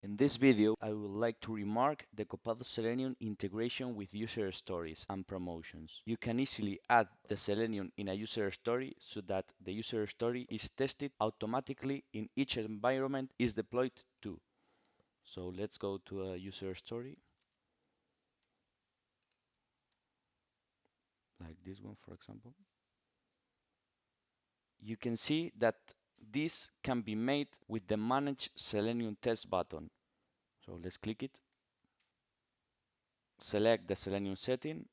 In this video, I would like to remark the Copado Selenium integration with user stories and promotions. You can easily add the Selenium in a user story so that the user story is tested automatically in each environment is deployed to. So let's go to a user story, like this one, for example. You can see that this can be made with the Manage Selenium Test button. So let's click it, select the Selenium setting,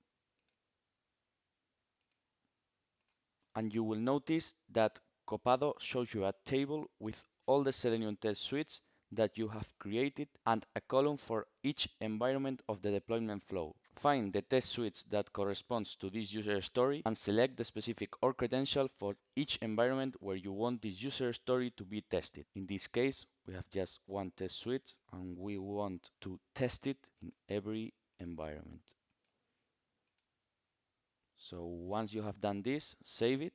and you will notice that Copado shows you a table with all the Selenium test suites that you have created and a column for each environment of the deployment flow. Find the test suites that corresponds to this user story and select the specific or credential for each environment where you want this user story to be tested. In this case, we have just one test suite and we want to test it in every environment. So once you have done this, save it,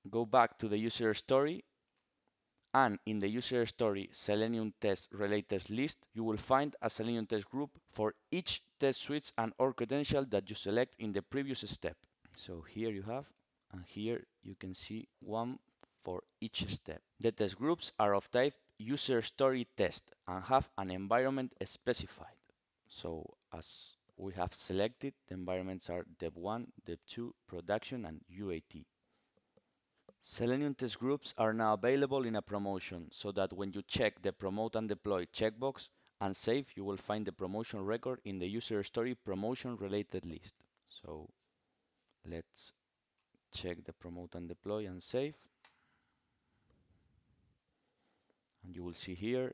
go back to the user story, and in the user story Selenium test related list, you will find a Selenium test group for each test suite and or credential that you select in the previous step. So here you have, and here you can see one for each step. The test groups are of type user story test and have an environment specified. So as we have selected, the environments are dev1, dev2, production, and UAT. Selenium test groups are now available in a promotion, so that when you check the Promote and Deploy checkbox and save, you will find the promotion record in the user story promotion related list. So let's check the Promote and Deploy and save. And you will see here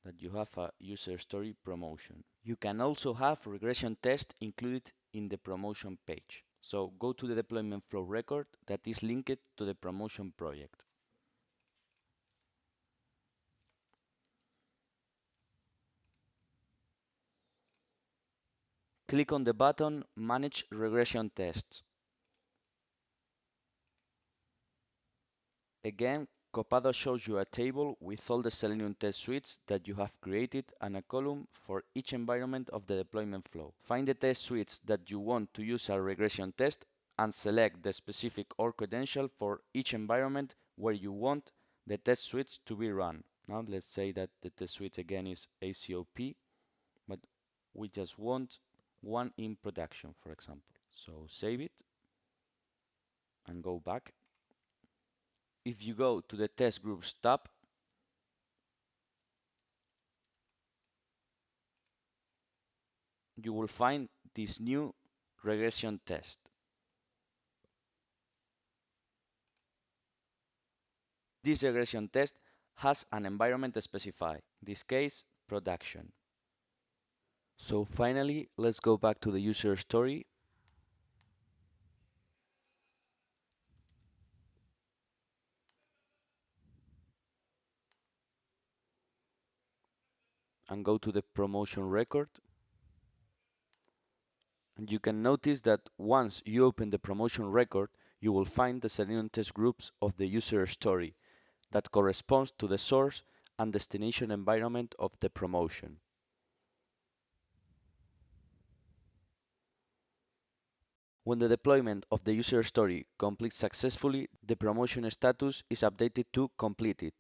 that you have a user story promotion. You can also have regression test included in the promotion page. So go to the deployment flow record that is linked to the promotion project. Click on the button Manage Regression Tests. Again, Copado shows you a table with all the Selenium test suites that you have created and a column for each environment of the deployment flow. Find the test suites that you want to use a regression test and select the specific or credential for each environment where you want the test suites to be run. Now let's say that the test suite again is ACOP, but we just want one in production, for example. So save it and go back. If you go to the test groups tab, you will find this new regression test. This regression test has an environment specified, in this case, production. So finally, let's go back to the user story and go to the promotion record. And you can notice that once you open the promotion record, you will find the Selenium test groups of the user story that corresponds to the source and destination environment of the promotion. When the deployment of the user story completes successfully, the promotion status is updated to completed.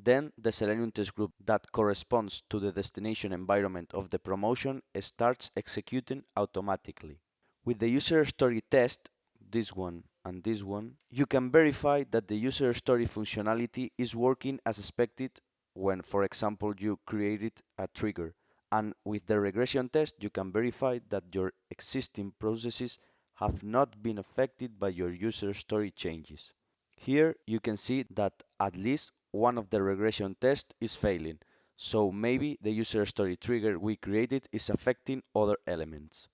Then the Selenium test group that corresponds to the destination environment of the promotion starts executing automatically. With the user story test, this one and this one, you can verify that the user story functionality is working as expected when, for example, you created a trigger. And with the regression test, you can verify that your existing processes have not been affected by your user story changes. Here you can see that at least one of the regression tests is failing, so maybe the user story trigger we created is affecting other elements.